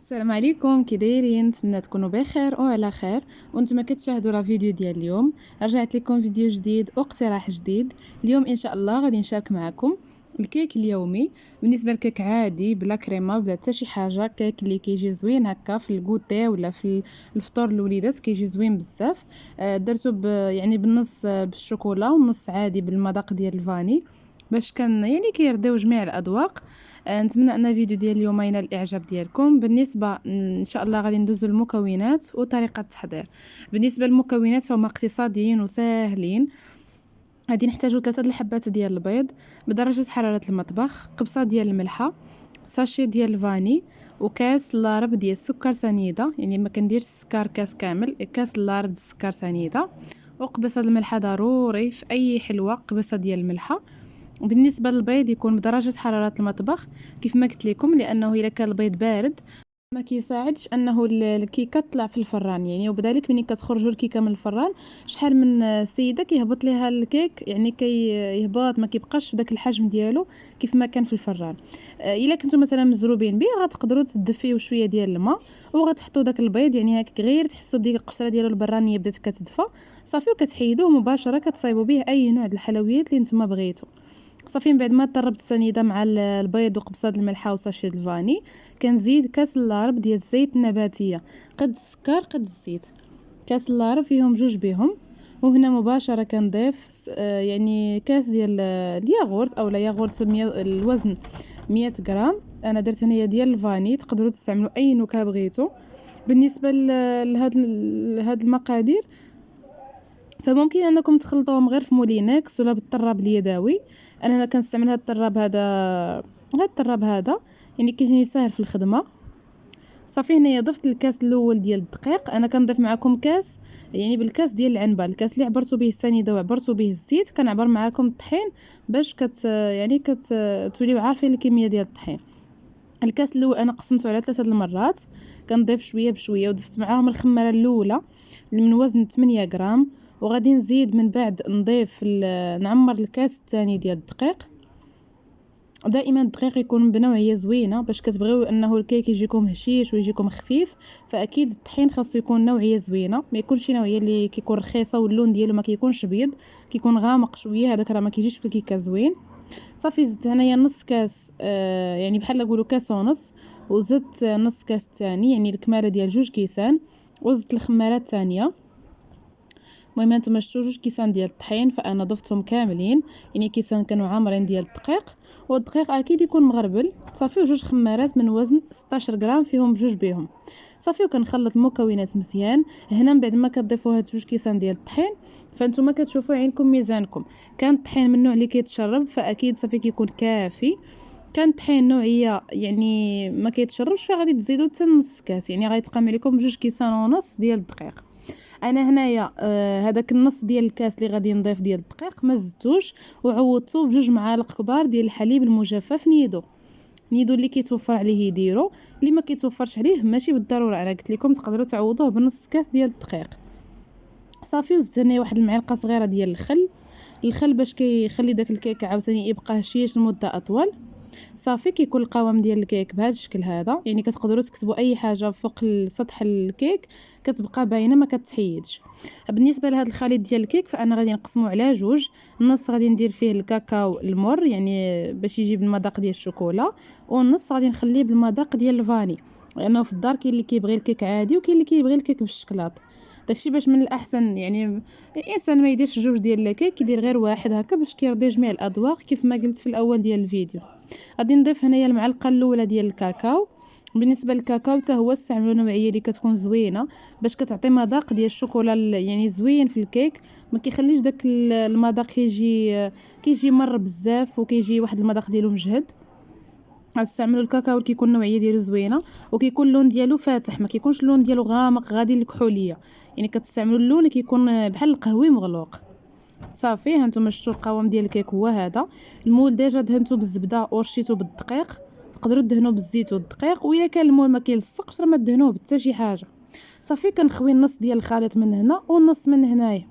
السلام عليكم، كي دايرين؟ نتمنى تكونوا بخير وعلى خير. وانتم كتشاهدوا لا فيديو ديال اليوم. رجعت لكم فيديو جديد واقتراح جديد. اليوم ان شاء الله غادي نشارك معكم الكيك اليومي. بالنسبه للكيك عادي بلا كريمه بلا حتى شي حاجه، كيك اللي كيجي زوين هكا في الكوتي ولا في الفطور الوليدات، كيجي زوين بزاف. درتو يعني بالنص بالشوكولا والنص عادي بالمذاق ديال الفاني، باش كان يعني كيرضيو جميع الاذواق. نتمنى ان الفيديو ديال اليوم ينال الاعجاب ديالكم. بالنسبه ان شاء الله غادي ندوزو المكونات وطريقه التحضير. بالنسبه للمكونات فهم اقتصاديين وساهلين. غادي نحتاجو 3 الحبات ديال البيض بدرجه حراره المطبخ، قبصه ديال الملحه، ساشي ديال الفاني، وكاس لارب ديال السكر سنيده، يعني ما كنديرش السكر كاس كامل، كاس لارب ديال السكر سنيده، وقبصه الملحه ضروري في اي حلوه، قبصه ديال الملحه. بالنسبه للبيض يكون بدرجه حراره المطبخ كيف ما قلت لكم، لانه الا كان البيض بارد ما كيساعدش انه الكيكه تطلع في الفران، يعني وبذلك ملي كتخرجوا الكيكه من الفران شحال من سيده كيهبط ليها الكيك، يعني كيهبط ما كيبقاش في داك الحجم ديالو كيف ما كان في الفران. الا كنتو مثلا مزروبين به غتقدروا تدفيو شويه ديال الماء وغتحطوا داك البيض، يعني هكا غير تحسوا بديك القشره ديالو البرانيه بدات كتدفى صافي، وكتحيدوه مباشره كتصايبوا به اي نوع د الحلويات اللي نتوما بغيتو. صافي من بعد ما طربت السنيده مع البيض وقبصه الملحه وساشي الفاني، كنزيد كاس لارب ديال الزيت النباتيه، قد السكر قد الزيت. كاس لارب فيهم جوج بهم. وهنا مباشره كنضيف يعني كاس ديال الياغورت او لا ياغورت الوزن 100 غرام. انا درت هنايا ديال الفاني، تقدروا تستعملوا اي نكهه بغيتو. بالنسبه لهاد المقادير فممكن انكم تخلطوهم غير في مولينكس ولا بالطراب اليدوي. انا هنا كنستعمل هذا الطراب هذا يعني كيجيني ساهل في الخدمه. صافي هنايا ضفت الكاس الاول ديال الدقيق. انا كنضيف معكم كاس يعني بالكاس ديال العنبه، الكاس اللي عبرتو به السنيده وعبرتو به الزيت كنعبر معكم الطحين باش توليو عارفين الكميه ديال الطحين. الكاس الاول انا قسمته على 3 المرات، كنضيف شويه بشويه، وضفت معاهم الخماره الاولى من وزن 8 غرام، وغادي نزيد من بعد نضيف نعمر الكاس الثاني ديال الدقيق. دائما الدقيق يكون بنوعيه زوينه باش كتبغيو انه الكيك يجيكم هشيش ويجيكم خفيف، فاكيد الطحين خاصو يكون نوعيه زوينه، ما يكونش شي نوعيه اللي كيكون رخيصه واللون ديالو ما كيكونش ابيض، كيكون غامق شويه، هذاك راه ما كيجيش في الكيكه زوين. صافي زدت هنايا نص كاس يعني بحال نقولوا كاس ونص، وزدت نص كاس ثاني يعني الكماله ديال 2 كيسان، وزدت الخماره الثانيه. المهم هانتوما شفتوا 2 كيسان ديال الطحين فانا ضفتهم كاملين، يعني كيسان كانوا عامرين ديال الدقيق، والدقيق اكيد يكون مغربل. صافي 2 خمارات من وزن 16 غرام فيهم بجوج بهم. صافي وكنخلط المكونات مزيان. هنا من بعد ما كتضيفوا هاد 2 كيسان ديال الطحين فانتوما كتشوفوا عينكم ميزانكم، كان الطحين من النوع اللي كيتشرب فاكيد صافي كيكون كافي. كان طحين نوعيه يعني ما كيتشربش فغادي تزيدوا حتى نص كاس، يعني غيتقام عليكم 2 كيسان ونص ديال الدقيق. انا هنايا هذاك النص ديال الكاس اللي غادي نضيف ديال الدقيق ما زدتوش، وعوضته بجوج معالق كبار ديال الحليب المجفف نيدو اللي كيتوفر عليه يديرو، اللي ما كيتوفرش عليه ماشي بالضروره، انا قلت لكم تقدروا تعوضوه بنص كاس ديال الدقيق. صافي وزدت هنايا واحد المعلقه صغيره ديال الخل باش كيخلي داك الكيك عاوتاني يبقى هشيش لمده اطول. صافي كيكون القوام ديال الكيك بهذا الشكل هذا، يعني كتقدروا تكتبوا اي حاجه فوق سطح الكيك كتبقى باينه ما كتحيدش. بالنسبه لهذا الخليط ديال الكيك فانا غادي نقسمو على جوج. النص غادي ندير فيه الكاكاو المر يعني باش يجي بالمذاق ديال الشوكولا، والنص غادي نخليه بالمذاق ديال الفاني، لانه في الدار كاين اللي كيبغي الكيك عادي وكاين اللي كيبغي الكيك بالشكلاط. داكشي باش من الاحسن يعني الانسان ما يديرش جوج ديال الكيك، يدير غير واحد هكا باش كيرضي جميع الاذواق كيف ما قلت في الاول ديال الفيديو. غادي نضيف هنايا المعلقه الاولى ديال الكاكاو. بالنسبه للكاكاو حتى هو استعملوا نوعيه اللي كتكون زوينه باش كتعطي مذاق ديال الشوكولا يعني زوين في الكيك، ما كيخليش داك المذاق كيجي مر بزاف وكيجي واحد المذاق ديالو مجهد. غتستعملوا الكاكاو اللي كيكون النوعيه ديالو زوينه وكيكون اللون ديالو فاتح، ما كيكونش اللون ديالو غامق غادي للكحوليه، يعني كتستعملوا اللون اللي كيكون بحال القهوي مغلوق. صافي هانتوما شفتوا القوام ديال الكيك هو هذا. المول ديجا دهنته بالزبده ورشيته بالدقيق، تقدروا دهنوه بالزيت والدقيق، والا كان المول ما كيلصقش راه ما دهنوه بحتى شي حاجه. صافي كنخوي النص ديال الخليط من هنا والنص من هنايا،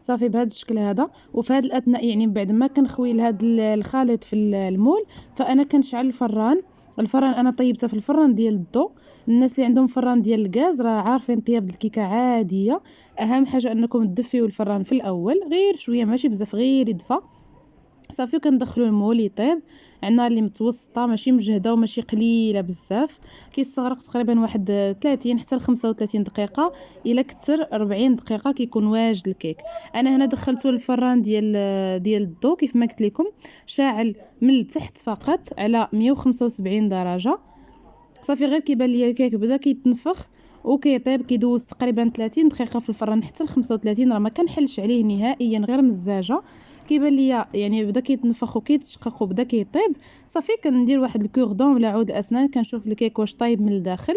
صافي بهذا الشكل هذا. وفي هذا الاثناء يعني بعد ما كنخوي هذا الخليط في المول فانا كنشعل الفران الفران انا طيبته في الفران ديال الضو. الناس اللي عندهم فران ديال الغاز راه عارفين طياب الكيكه عاديه. اهم حاجه انكم تدفيو الفران في الاول غير شويه ماشي بزاف، غير يدفى صافي. كندخلوا المول يطيب على النار اللي متوسطه، ماشي مجهده وماشي قليله بزاف. كيستغرق تقريبا واحد 30 حتى ل 35 دقيقه، الا كثر 40 دقيقه كيكون واجد الكيك. انا هنا دخلته الفران ديال الضو كيف ما قلت لكم، شاعل من التحت فقط على 175 درجه. صافي غير كيبان ليا الكيك بدا كيتنفخ وكيطيب، كيدوز تقريبا 30 دقيقه في الفران حتى ل 35، راه ما كنحلش عليه نهائيا، غير مزاجه. كيبان ليا يعني بدا كيتنفخ وكيتشقق وبدا كيطيب. صافي كندير واحد الكوردون ولا عود الاسنان كنشوف الكيك واش طايب من الداخل،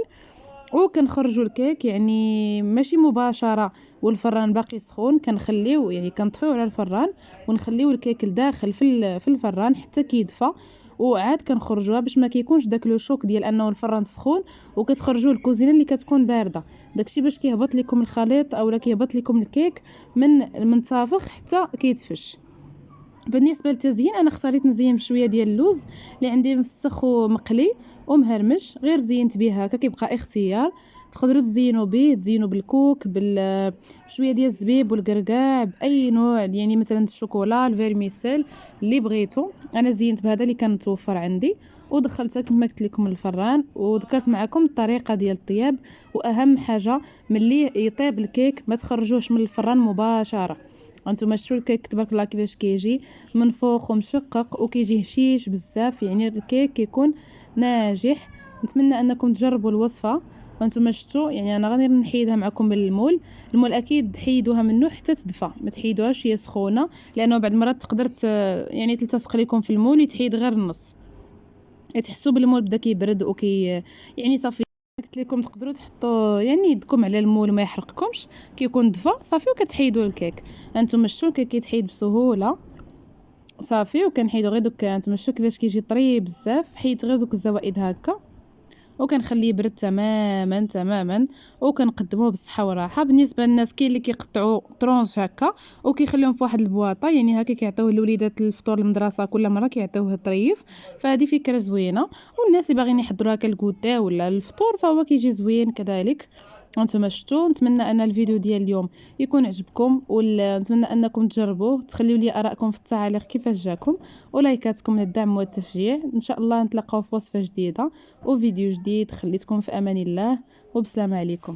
وكنخرجوا الكيك يعني ماشي مباشره والفران باقي سخون. كنخليو يعني كنطفيو على الفران ونخليو الكيك لداخل في الفران حتى كيدفى، وعاد كنخرجوها باش ما كيكونش داك لو شوك ديال انه الفران سخون وكتخرجوا الكوزينه اللي كتكون بارده. داكشي باش كيهبط لكم الخليط اولا كيهبط لكم الكيك من تافخ حتى كيتفش. بالنسبه للتزيين انا اختاريت نزين بشويه ديال اللوز اللي عندي مفسخ ومقلي ومهرمش، غير زينت به هكا، كيبقى اختيار. تقدروا تزينوا به، تزينوا بالكوك بشويه ديال الزبيب والكركاع باي نوع، يعني مثلا الشوكولا الفيرميسيل اللي بغيتو. انا زينت بهذا اللي كان متوفر عندي ودخلتها كما قلت لكم الفران، وذكرت معكم الطريقه ديال الطياب. واهم حاجه ملي يطيب الكيك ما تخرجوش من الفران مباشره. انتم شفتوا الكيك تبارك الله كيفاش كيجي منفوخ ومشقق وكيجي هشيش بزاف، يعني الكيك كيكون ناجح. نتمنى انكم تجربوا الوصفه. وانتم شفتوا يعني انا غادي نحيدها معكم من المول اكيد حيدوها منه حتى تدفى، ما تحيدوهاش هي سخونه، لانه بعض المرات تقدر يعني تلتصق لكم في المول يتحيد غير النص، تحسوا بالمول بدا كيبرد يعني صافي. قلت لكم تقدروا تحطوا يعني يدكم على المول وما يحرقكمش، كيكون دفا صافي وكتحيدوا الكيك. انتم شفتوا الكيك كيتحيد بسهوله صافي. وكنحيدوا غير دوك، انتم شفتوا كيفاش كيجي طري بزاف، حيدت غير دوك الزوائد هكا وكنخليه يبرد تماما تماما وكنقدموه بالصحه والراحه. بالنسبه للناس كاين اللي كيقطعوا طرونش هكا وكيخليهم في واحد البواطه، يعني هكا كيعطيوه للوليدات الفطور المدرسه كل مره كيعطيوه طريف، فهذه فكره زوينه. والناس اللي باغيين يحضروا هكا الكوتا ولا الفطور فهو كيجي زوين كذلك. وانتم شفتوا. نتمنى ان الفيديو ديال اليوم يكون عجبكم، ونتمنى انكم تجربوه، تخليوا لي ارائكم في التعاليق كيفاش جاكم، ولايكاتكم للدعم والتشجيع. ان شاء الله نتلاقاو في وصفه جديده وفيديو جديد. خليتكم في امان الله وبسلام عليكم.